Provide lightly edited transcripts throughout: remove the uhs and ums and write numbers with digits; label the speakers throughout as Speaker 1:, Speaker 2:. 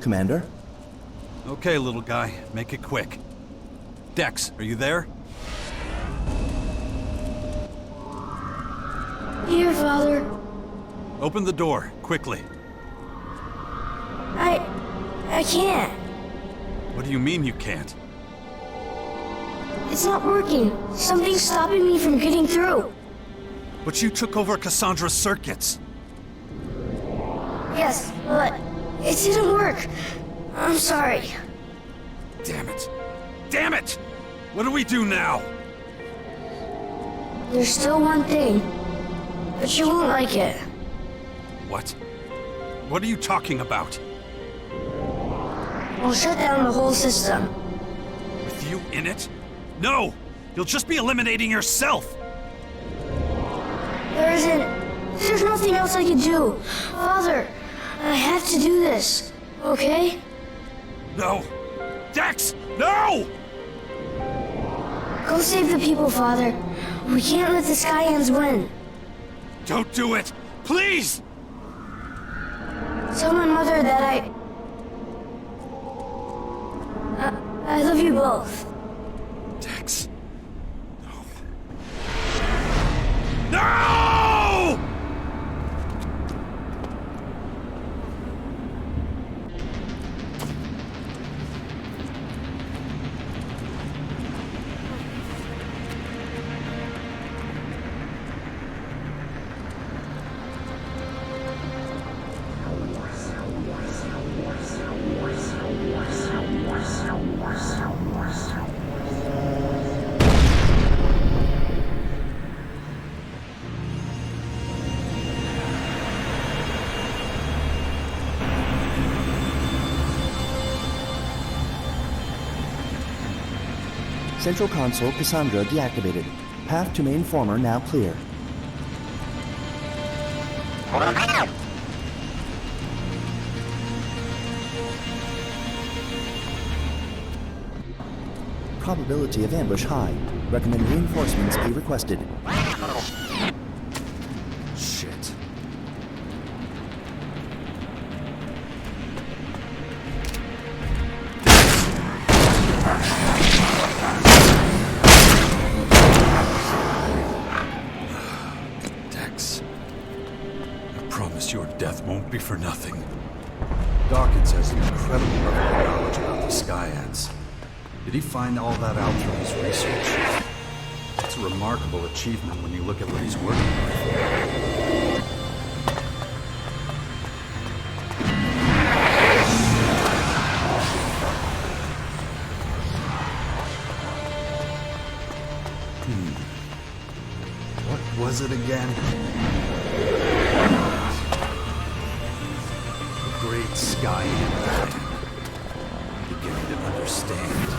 Speaker 1: Commander?
Speaker 2: Okay, little guy, make it quick. Dex, are you there?
Speaker 3: Here, Father.
Speaker 2: Open the door, quickly.
Speaker 3: I can't.
Speaker 2: What do you mean you can't?
Speaker 3: It's not working. Something's stopping me from getting through.
Speaker 2: But you took over Cassandra's circuits.
Speaker 3: Yes, but it didn't work. I'm sorry.
Speaker 2: Damn it. Damn it! What do we do now?
Speaker 3: There's still one thing, but you won't like it.
Speaker 2: What? What are you talking about?
Speaker 3: We'll shut down the whole system.
Speaker 2: With you in it? No! You'll just be eliminating yourself!
Speaker 3: There's nothing else I can do. Father, I have to do this, okay?
Speaker 2: No! Dex! No!
Speaker 3: Go save the people, Father. We can't let the Skyans win.
Speaker 2: Don't do it! Please!
Speaker 3: Tell my mother that I love you both.
Speaker 2: Dex. No. No!
Speaker 1: Central console Cassandra deactivated. Path to main former now clear. Probability of ambush high. Recommend reinforcements be requested.
Speaker 2: Shit. Dex, I promise your death won't be for nothing. Dawkins has an incredible level of knowledge about the Skyans. Did he find all that out through his research? It's a remarkable achievement when you look at what he's working with. What was it again? The Great Sky. Beginning to understand.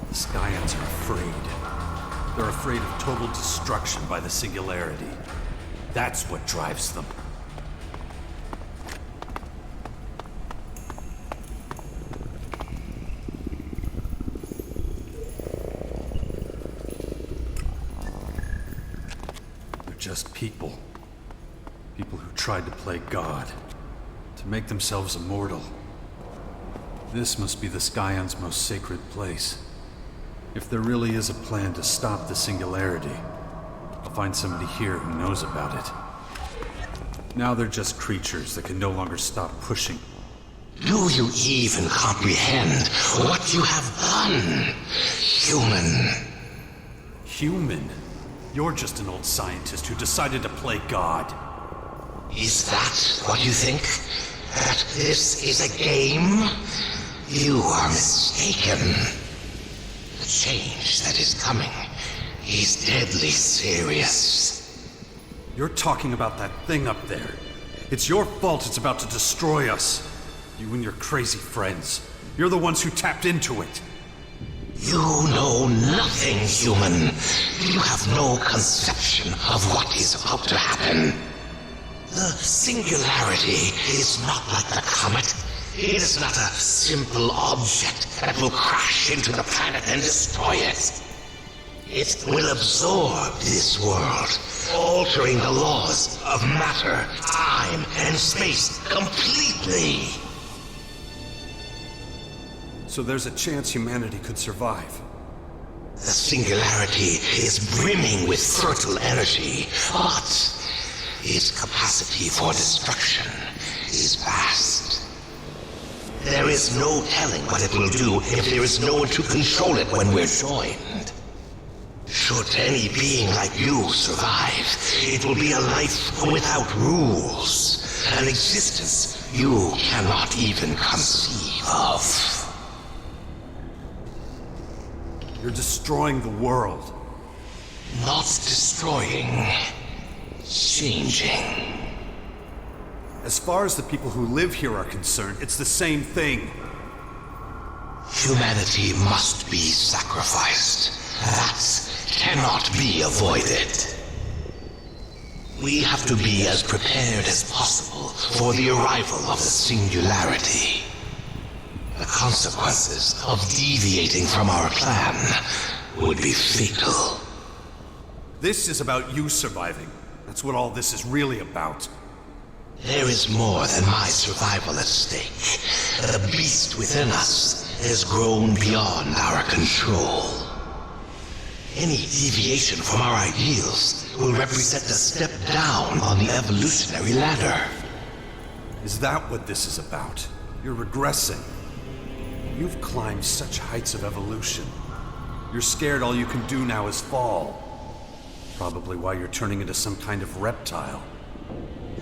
Speaker 2: The Skyans are afraid. They're afraid of total destruction by the Singularity. That's what drives them. They're just people. People who tried to play God. To make themselves immortal. This must be the Skyans' most sacred place. If there really is a plan to stop the Singularity, I'll find somebody here who knows about it. Now they're just creatures that can no longer stop pushing.
Speaker 4: Do you even comprehend what you have done, human?
Speaker 2: Human? You're just an old scientist who decided to play God.
Speaker 4: Is that what you think? That this is a game? You are mistaken. The change that is coming is deadly serious.
Speaker 2: You're talking about that thing up there. It's your fault it's about to destroy us. You and your crazy friends. You're the ones who tapped into it.
Speaker 4: You know nothing, human. You have no conception of what is about to happen. The singularity is not like the comet. It is not a simple object that will crash into the planet and destroy it. It will absorb this world, altering the laws of matter, time, and space completely.
Speaker 2: So there's a chance humanity could survive.
Speaker 4: The singularity is brimming with fertile energy, but its capacity for destruction is vast. There is no telling what it will do if there is no one to control it when we're joined. Should any being like you survive, it will be a life without rules, an existence you cannot even conceive of.
Speaker 2: You're destroying the world.
Speaker 4: Not destroying, changing.
Speaker 2: As far as the people who live here are concerned, it's the same thing.
Speaker 4: Humanity must be sacrificed. That cannot be avoided. We have to be as prepared as possible for the arrival of the singularity. The consequences of deviating from our plan would be fatal.
Speaker 2: This is about you surviving. That's what all this is really about.
Speaker 4: There is more than my survival at stake. The beast within us has grown beyond our control. Any deviation from our ideals will represent a step down on the evolutionary ladder.
Speaker 2: Is that what this is about? You're regressing. You've climbed such heights of evolution. You're scared all you can do now is fall. Probably why you're turning into some kind of reptile.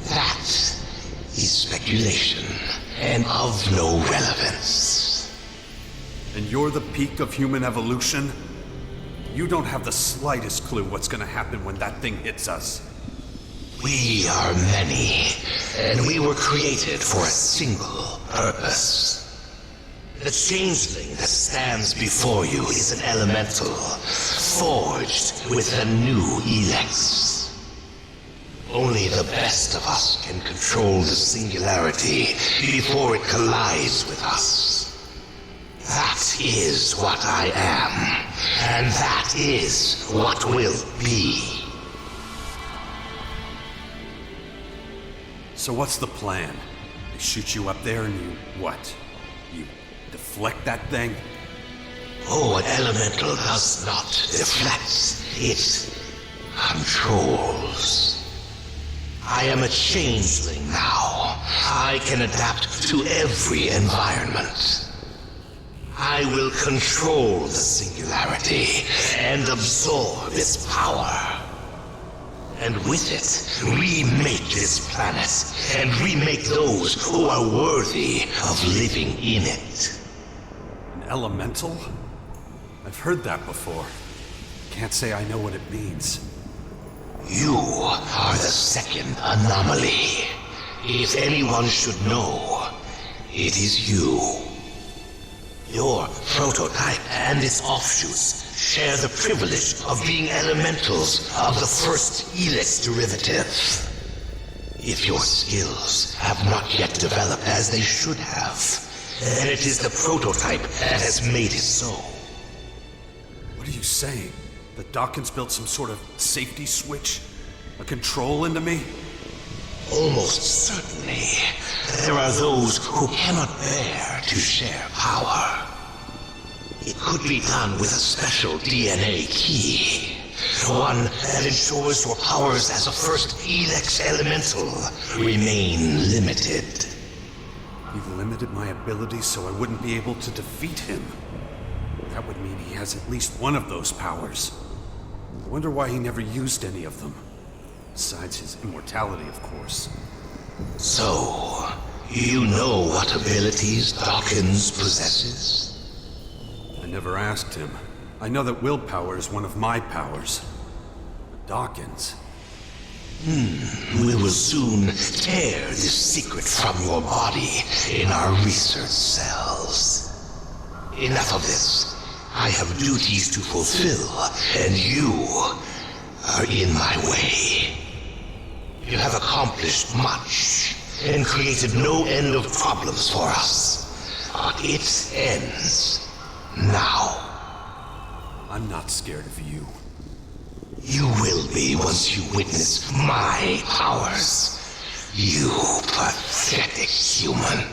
Speaker 4: That is speculation, and of no relevance.
Speaker 2: And you're the peak of human evolution? You don't have the slightest clue what's gonna happen when that thing hits us.
Speaker 4: We are many, and we were created for a single purpose. The changeling that stands before you is an elemental, forged with a new ELEX. Only the best of us can control the singularity before it collides with us. That is what I am, and that is what will be.
Speaker 2: So what's the plan? They shoot you up there and you, what? You deflect that thing?
Speaker 4: Oh, an elemental does not deflect. It controls. I am a changeling now. I can adapt to every environment. I will control the singularity and absorb its power. And with it, remake this planet and remake those who are worthy of living in it.
Speaker 2: An elemental? I've heard that before. Can't say I know what it means.
Speaker 4: You are the second anomaly. If anyone should know, it is you. Your prototype and its offshoots share the privilege of being elementals of the first ELEX derivative. If your skills have not yet developed as they should have, then it is the prototype that has made it so.
Speaker 2: What are you saying? That Dawkins built some sort of safety switch? A control into me?
Speaker 4: Almost certainly, there are those who cannot bear to share power. It could be done with a special DNA key. One that ensures your powers as a first ELEX elemental remain limited.
Speaker 2: You've limited my abilities so I wouldn't be able to defeat him. That would mean he has at least one of those powers. I wonder why he never used any of them. Besides his immortality, of course.
Speaker 4: So, you know what abilities Dawkins possesses?
Speaker 2: I never asked him. I know that willpower is one of my powers. But Dawkins...
Speaker 4: We will soon tear this secret from your body in our research cells. Enough of this. I have duties to fulfill, and you are in my way. You have accomplished much, and created no end of problems for us. But it ends now.
Speaker 2: I'm not scared of you.
Speaker 4: You will be once you witness my powers. You pathetic human.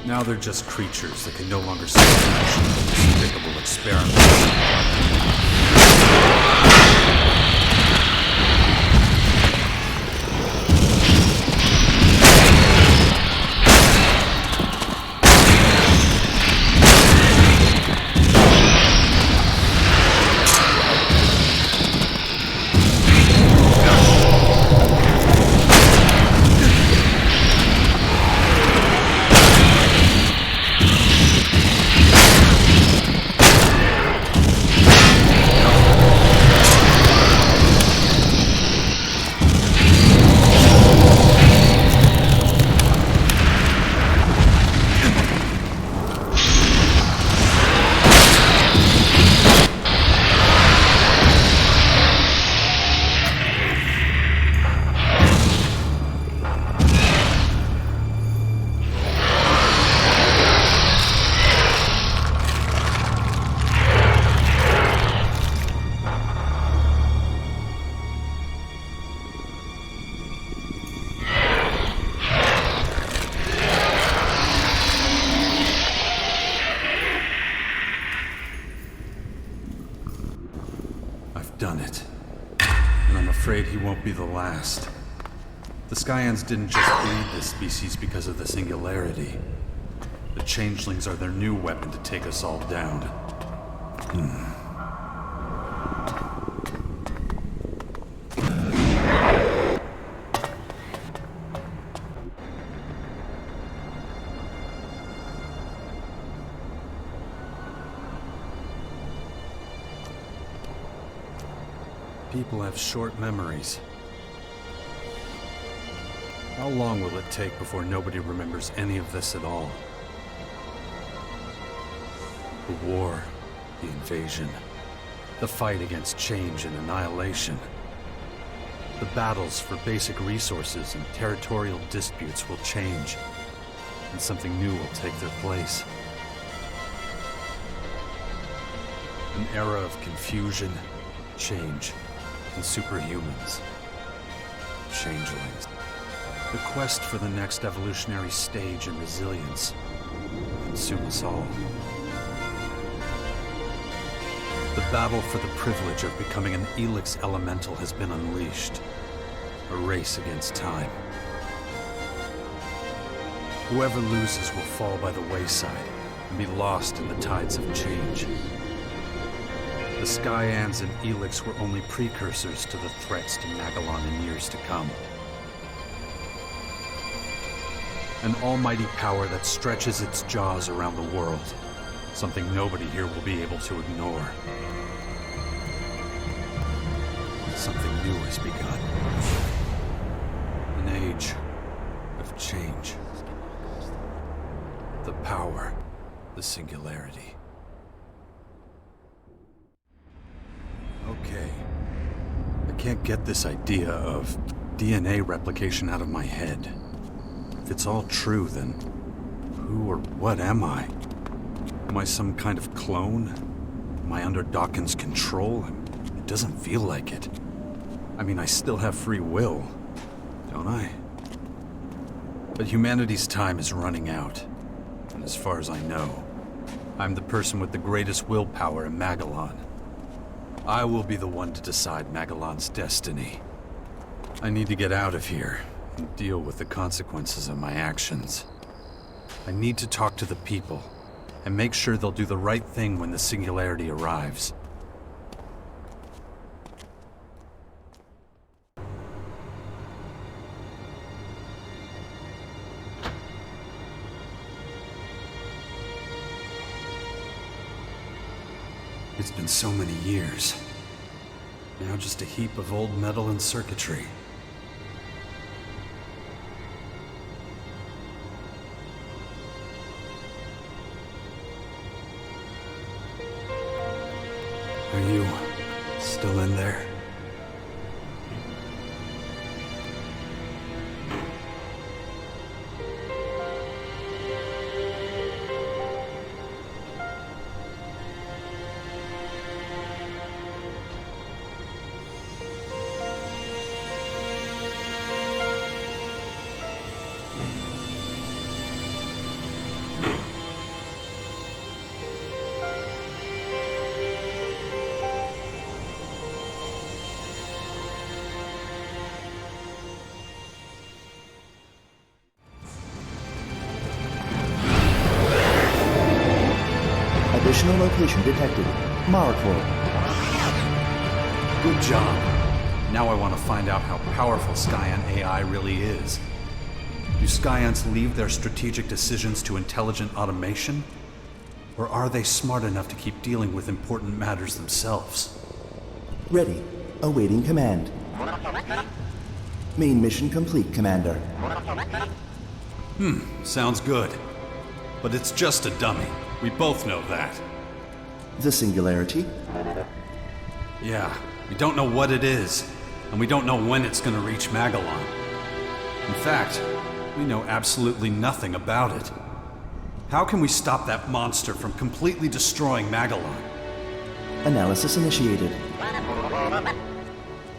Speaker 2: Now they're just creatures that can no longer see the despicable experiment. Done it. And I'm afraid he won't be the last. The Skyans didn't just breed this species because of the singularity. The changelings are their new weapon to take us all down. People have short memories. How long will it take before nobody remembers any of this at all? The war, the invasion, the fight against change and annihilation. The battles for basic resources and territorial disputes will change, and something new will take their place. An era of confusion, change, and superhumans. Changelings. The quest for the next evolutionary stage in resilience will consume us all. The battle for the privilege of becoming an ELEX elemental has been unleashed. A race against time. Whoever loses will fall by the wayside and be lost in the tides of change. The Skyans and ELEX were only precursors to the threats to Magellan in years to come. An almighty power that stretches its jaws around the world. Something nobody here will be able to ignore. Something new has begun. An age of change. The power, the singularity. Okay. I can't get this idea of DNA replication out of my head. If it's all true, then who or what am I? Am I some kind of clone? Am I under Dawkins' control? It doesn't feel like it. I mean, I still have free will, don't I? But humanity's time is running out. And as far as I know, I'm the person with the greatest willpower in Magellan. I will be the one to decide Magellan's destiny. I need to get out of here and deal with the consequences of my actions. I need to talk to the people and make sure they'll do the right thing when the singularity arrives. It's been so many years. Now just a heap of old metal and circuitry. Are you still in there?
Speaker 1: Additional location detected. Maricor.
Speaker 2: Good job. Now I want to find out how powerful Skyan AI really is. Do Skyans leave their strategic decisions to intelligent automation? Or are they smart enough to keep dealing with important matters themselves?
Speaker 1: Ready. Awaiting command. Main mission complete, Commander.
Speaker 2: Sounds good. But it's just a dummy. We both know that.
Speaker 1: The singularity?
Speaker 2: Yeah, we don't know what it is, and we don't know when it's gonna reach Magellan. In fact, we know absolutely nothing about it. How can we stop that monster from completely destroying Magellan?
Speaker 1: Analysis initiated.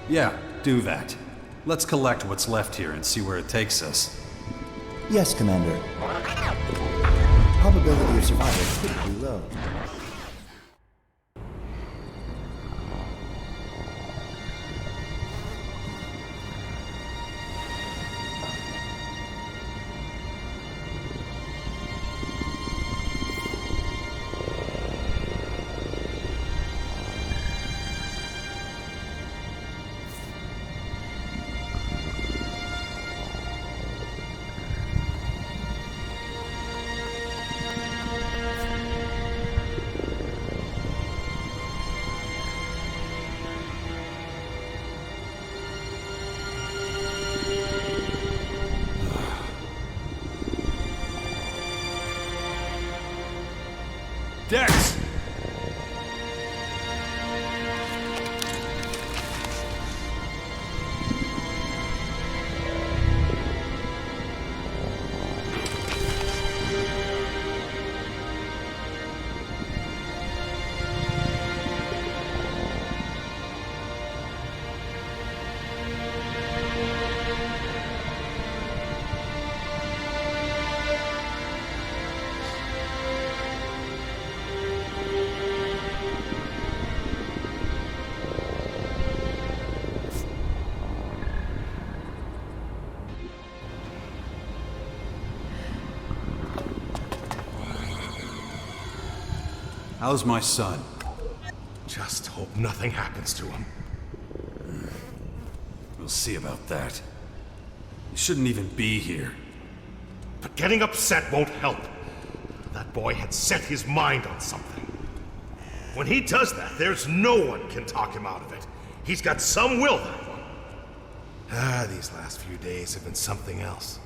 Speaker 2: Yeah, do that. Let's collect what's left here and see where it takes us.
Speaker 1: Yes, Commander. Probability of survival critically low.
Speaker 2: Dex! How's my son?
Speaker 5: Just hope nothing happens to him.
Speaker 2: We'll see about that. He shouldn't even be here.
Speaker 5: But getting upset won't help. That boy had set his mind on something. When he does that, there's no one can talk him out of it. He's got some will, that one. These last few days have been something else.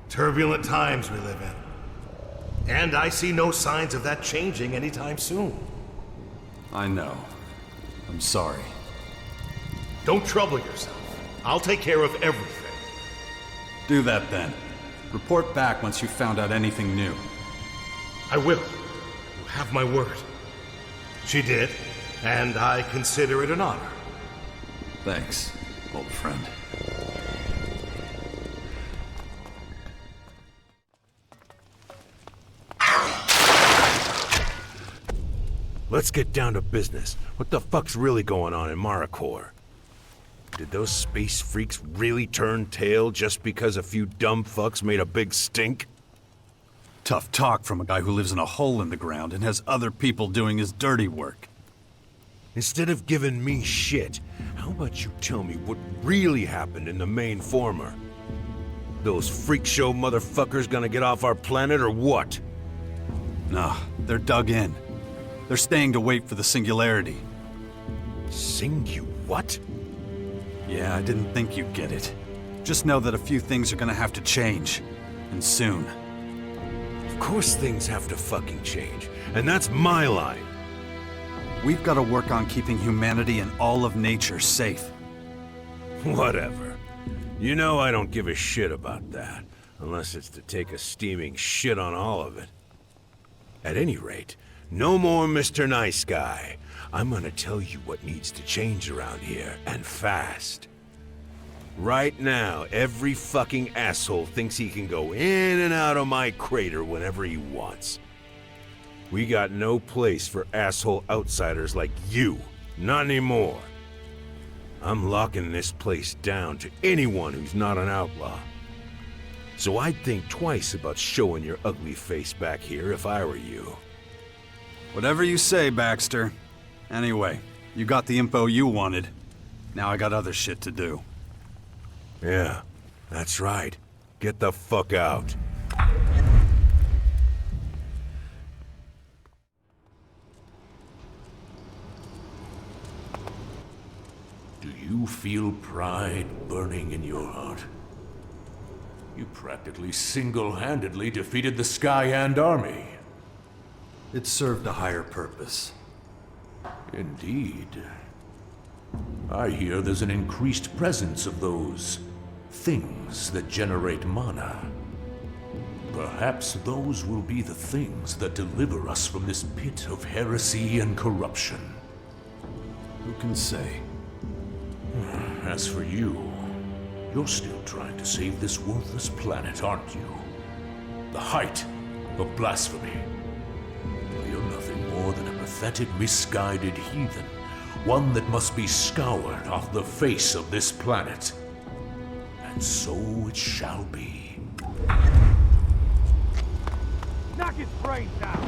Speaker 5: Turbulent times we live in. And I see no signs of that changing anytime soon.
Speaker 2: I know. I'm sorry.
Speaker 5: Don't trouble yourself. I'll take care of everything.
Speaker 2: Do that then. Report back once you've found out anything new.
Speaker 5: I will. You have my word. She did, and I consider it an honor.
Speaker 2: Thanks, old friend.
Speaker 5: Let's get down to business. What the fuck's really going on in Maricor? Did those space freaks really turn tail just because a few dumb fucks made a big stink?
Speaker 2: Tough talk from a guy who lives in a hole in the ground and has other people doing his dirty work.
Speaker 6: Instead of giving me shit, how about you tell me what really happened in the main former? Those freak show motherfuckers gonna get off our planet or what?
Speaker 2: Nah, they're dug in. They're staying to wait for the singularity.
Speaker 6: What?
Speaker 2: Yeah, I didn't think you'd get it. Just know that a few things are gonna have to change. And soon.
Speaker 6: Of course things have to fucking change. And that's my line.
Speaker 2: We've got to work on keeping humanity and all of nature safe.
Speaker 6: Whatever. You know I don't give a shit about that. Unless it's to take a steaming shit on all of it. At any rate, no more Mr. Nice Guy. I'm gonna tell you what needs to change around here, and fast. Right now, every fucking asshole thinks he can go in and out of my crater whenever he wants. We got no place for asshole outsiders like you. Not anymore. I'm locking this place down to anyone who's not an outlaw. So I'd think twice about showing your ugly face back here if I were you.
Speaker 2: Whatever you say, Baxter. Anyway, you got the info you wanted. Now I got other shit to do.
Speaker 6: Yeah, that's right. Get the fuck out.
Speaker 7: Do you feel pride burning in your heart? You practically single-handedly defeated the Skyand army.
Speaker 2: It served a higher purpose.
Speaker 7: Indeed. I hear there's an increased presence of those things that generate mana. Perhaps those will be the things that deliver us from this pit of heresy and corruption.
Speaker 2: Who can say?
Speaker 7: As for you, you're still trying to save this worthless planet, aren't you? The height of blasphemy. You're nothing more than a pathetic, misguided heathen. One that must be scoured off the face of this planet. And so it shall be.
Speaker 6: Knock his brains out!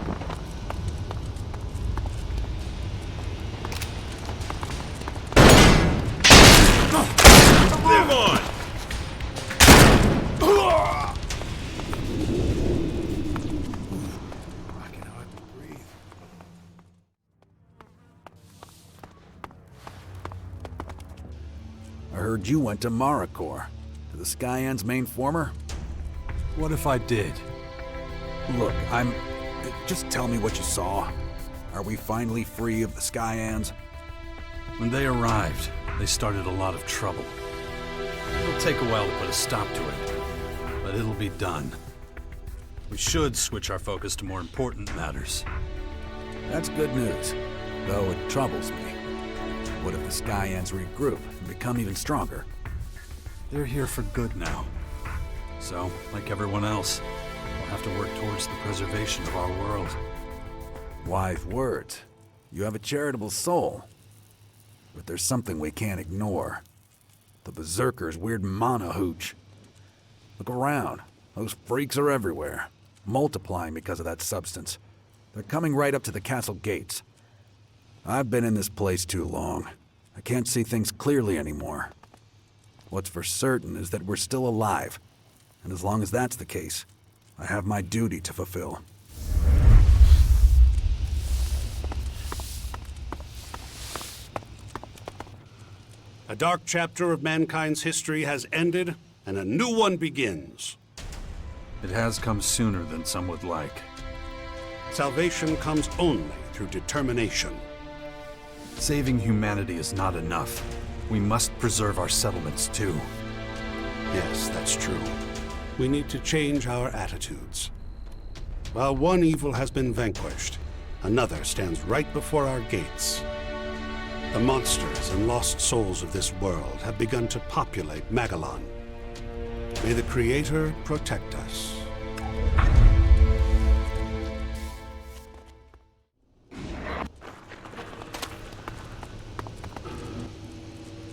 Speaker 6: Live on! I can hardly breathe.
Speaker 8: I heard you went to Maricor, to the Skyand's main former?
Speaker 2: What if I did?
Speaker 8: Look, just tell me what you saw. Are we finally free of the Skyans?
Speaker 2: When they arrived, they started a lot of trouble. It'll take a while to put a stop to it, but it'll be done. We should switch our focus to more important matters.
Speaker 8: That's good news, though it troubles me. What if the Skyans regroup and become even stronger?
Speaker 2: They're here for good now. So, like everyone else, we'll have to work towards the preservation of our world.
Speaker 8: Wise words. You have a charitable soul. But there's something we can't ignore. The Berserker's weird mana hooch. Look around. Those freaks are everywhere. Multiplying because of that substance. They're coming right up to the castle gates. I've been in this place too long. I can't see things clearly anymore. What's for certain is that we're still alive. And as long as that's the case, I have my duty to fulfill.
Speaker 9: A dark chapter of mankind's history has ended, and a new one begins.
Speaker 2: It has come sooner than some would like.
Speaker 9: Salvation comes only through determination.
Speaker 2: Saving humanity is not enough. We must preserve our settlements too.
Speaker 9: Yes, that's true. We need to change our attitudes. While one evil has been vanquished, another stands right before our gates. The monsters and lost souls of this world have begun to populate Magellan. May the Creator protect us.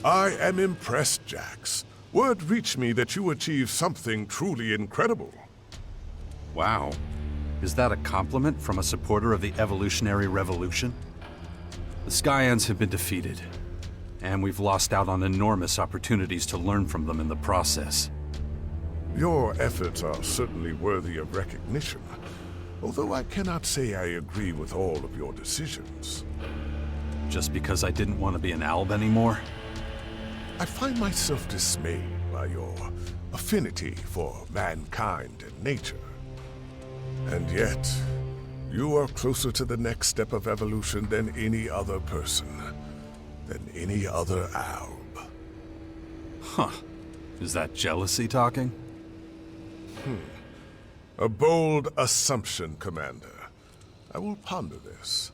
Speaker 10: I am impressed, Jax. Word reached me that you achieved something truly incredible.
Speaker 11: Wow.
Speaker 2: Is that a compliment from a supporter of the evolutionary revolution? The Skyans have been defeated, and we've lost out on enormous opportunities to learn from them in the process.
Speaker 10: Your efforts are certainly worthy of recognition, although I cannot say I agree with all of your decisions.
Speaker 2: Just because I didn't want to be an Alb anymore?
Speaker 10: I find myself dismayed by your affinity for mankind and nature. And yet, you are closer to the next step of evolution than any other person, than any other Alb.
Speaker 2: Huh. Is that jealousy talking?
Speaker 10: A bold assumption, Commander. I will ponder this.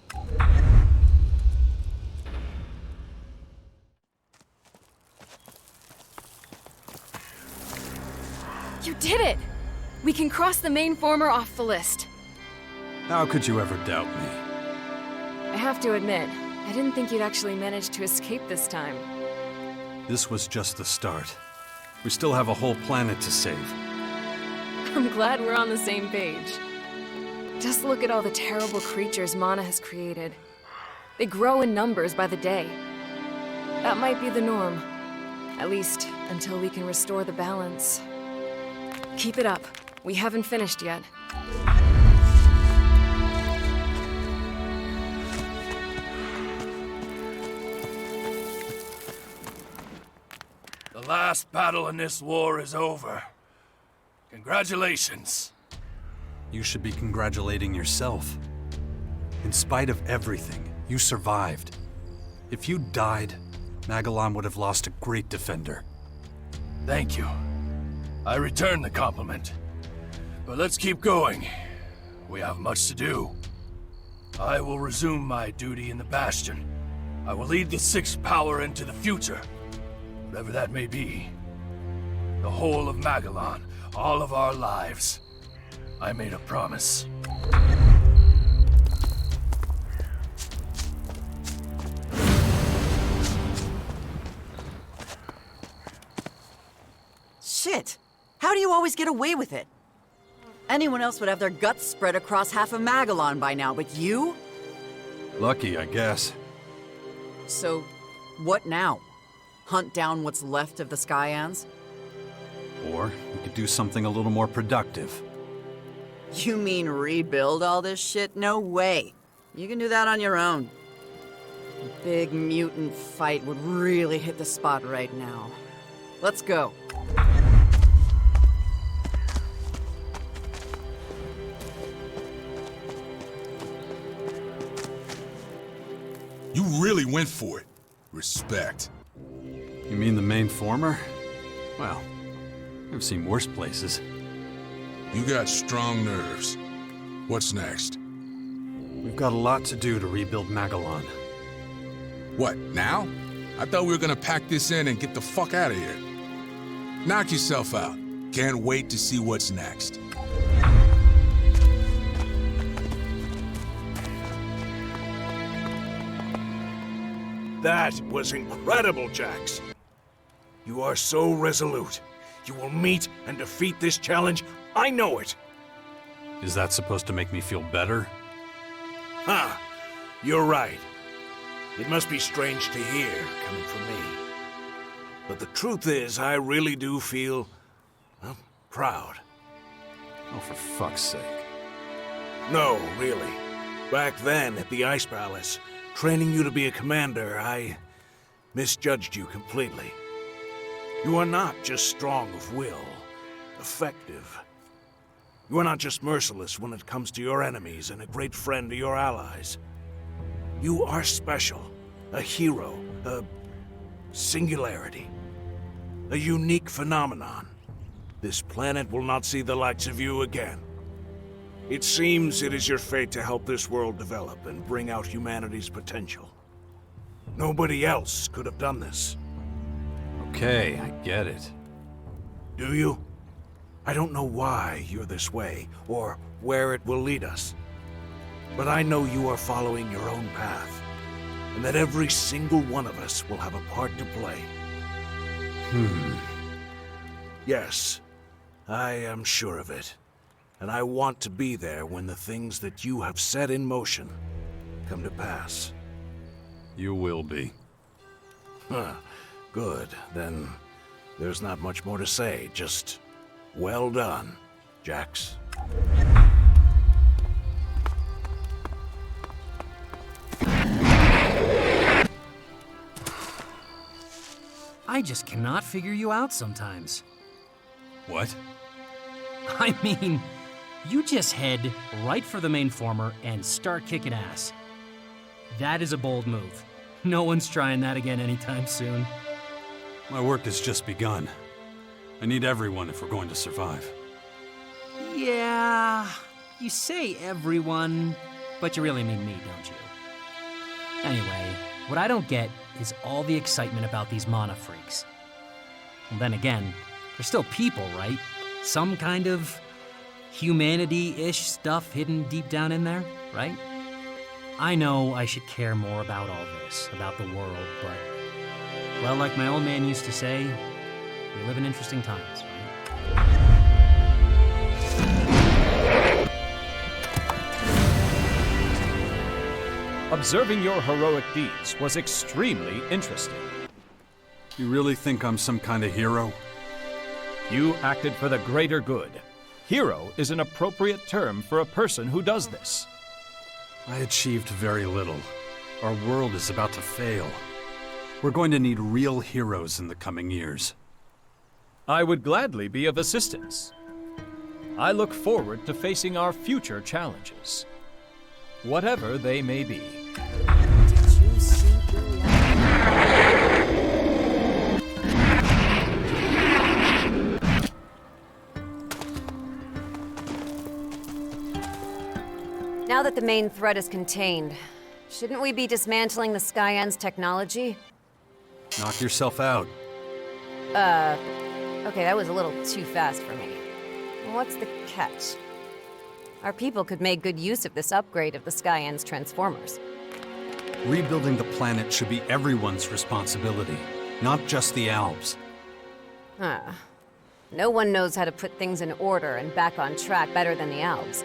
Speaker 11: You did it! We can cross the main former off the list.
Speaker 2: How could you ever doubt me?
Speaker 11: I have to admit, I didn't think you'd actually manage to escape this time.
Speaker 2: This was just the start. We still have a whole planet to save.
Speaker 11: I'm glad we're on the same page. Just look at all the terrible creatures Mana has created. They grow in numbers by the day. That might be the norm. At least, until we can restore the balance. Keep it up. We haven't finished yet.
Speaker 7: The last battle in this war is over. Congratulations.
Speaker 2: You should be congratulating yourself. In spite of everything, you survived. If you died, Magellan would have lost a great defender.
Speaker 7: Thank you. I return the compliment. But let's keep going. We have much to do. I will resume my duty in the Bastion. I will lead the Sixth Power into the future, whatever that may be. The whole of Magellan, all of our lives. I made a promise.
Speaker 12: Shit! How do you always get away with it? Anyone else would have their guts spread across half of Magellan by now, but you?
Speaker 2: Lucky, I guess.
Speaker 12: So, what now? Hunt down what's left of the Skyans?
Speaker 2: Or we could do something a little more productive.
Speaker 12: You mean rebuild all this shit? No way. You can do that on your own. A big mutant fight would really hit the spot right now. Let's go.
Speaker 13: You really went for it. Respect.
Speaker 2: You mean the main former? Well, I've seen worse places.
Speaker 13: You got strong nerves. What's next?
Speaker 2: We've got a lot to do to rebuild Magellan.
Speaker 13: What, now? I thought we were gonna pack this in and get the fuck out of here. Knock yourself out. Can't wait to see what's next.
Speaker 5: That was incredible, Jax. You are so resolute. You will meet and defeat this challenge. I know it.
Speaker 2: Is that supposed to make me feel better?
Speaker 5: Huh. You're right. It must be strange to hear, coming from me. But the truth is, I really do feel, well, proud.
Speaker 2: Oh, for fuck's sake.
Speaker 5: No, really. Back then, at the Ice Palace, training you to be a commander, I misjudged you completely. You are not just strong of will, effective. You are not just merciless when it comes to your enemies and a great friend to your allies. You are special, a hero, a singularity, a unique phenomenon. This planet will not see the likes of you again. It seems it is your fate to help this world develop and bring out humanity's potential. Nobody else could have done this.
Speaker 2: Okay, I get it.
Speaker 5: Do you? I don't know why you're this way, or where it will lead us. But I know you are following your own path, and that every single one of us will have a part to play. Yes, I am sure of it.
Speaker 7: and I want to be there when the things that you have set in motion come to pass.
Speaker 2: You will be.
Speaker 7: Huh. Good. Then there's not much more to say. Just well done, Jax.
Speaker 14: I just cannot figure you out sometimes.
Speaker 2: What?
Speaker 14: I mean, you just head right for the main former and start kicking ass. That is a bold move. No one's trying that again anytime soon.
Speaker 2: My work has just begun. I need everyone if we're going to survive.
Speaker 14: Yeah, you say everyone, but you really mean me, don't you? Anyway, what I don't get is all the excitement about these mana freaks. Well, then again, they're still people, right? Some kind of humanity-ish stuff hidden deep down in there, right? I know I should care more about all this, about the world, but, well, like my old man used to say, we live in interesting times, right?
Speaker 15: Observing your heroic deeds was extremely interesting.
Speaker 2: You really think I'm some kind of hero?
Speaker 15: You acted for the greater good. Hero is an appropriate term for a person who does this.
Speaker 2: I achieved very little. Our world is about to fail. We're going to need real heroes in the coming years.
Speaker 15: I would gladly be of assistance. I look forward to facing our future challenges, whatever they may be.
Speaker 11: Now that the main threat is contained, shouldn't we be dismantling the Skyans' technology?
Speaker 2: Knock yourself out.
Speaker 11: Okay, that was a little too fast for me. What's the catch? Our people could make good use of this upgrade of the Skyans' transformers.
Speaker 2: Rebuilding the planet should be everyone's responsibility, not just the Alps.
Speaker 11: No one knows how to put things in order and back on track better than the Alps.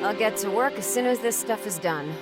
Speaker 11: I'll get to work as soon as this stuff is done.